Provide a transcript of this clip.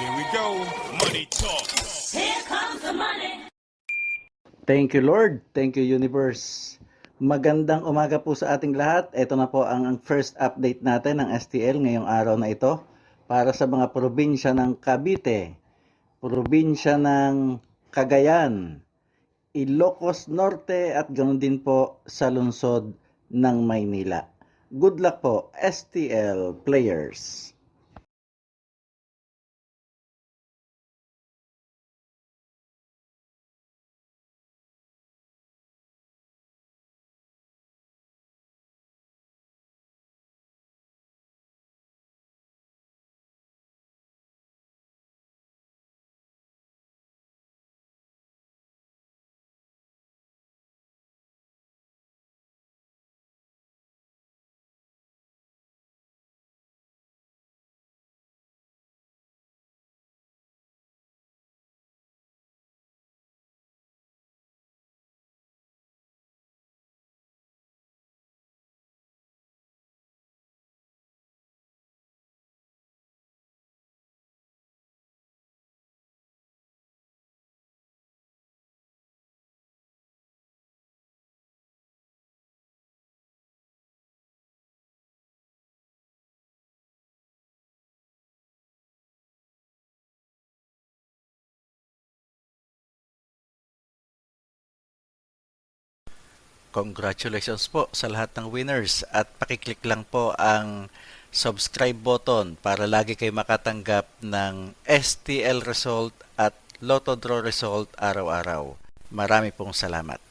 Here we go. Money talk. Here comes the money. Thank you, Lord. Thank you, Universe. Magandang umaga po sa ating lahat. Ito na po ang first update natin ng STL ngayong araw na ito para sa mga probinsya ng Cavite, probinsya ng Cagayan, Ilocos Norte at ganoon din po sa lungsod ng Maynila. Good luck po, STL players. Congratulations po sa lahat ng winners at pakiclick lang po ang subscribe button para lagi kayo makatanggap ng STL result at Lotto Draw result araw-araw. Marami pong salamat.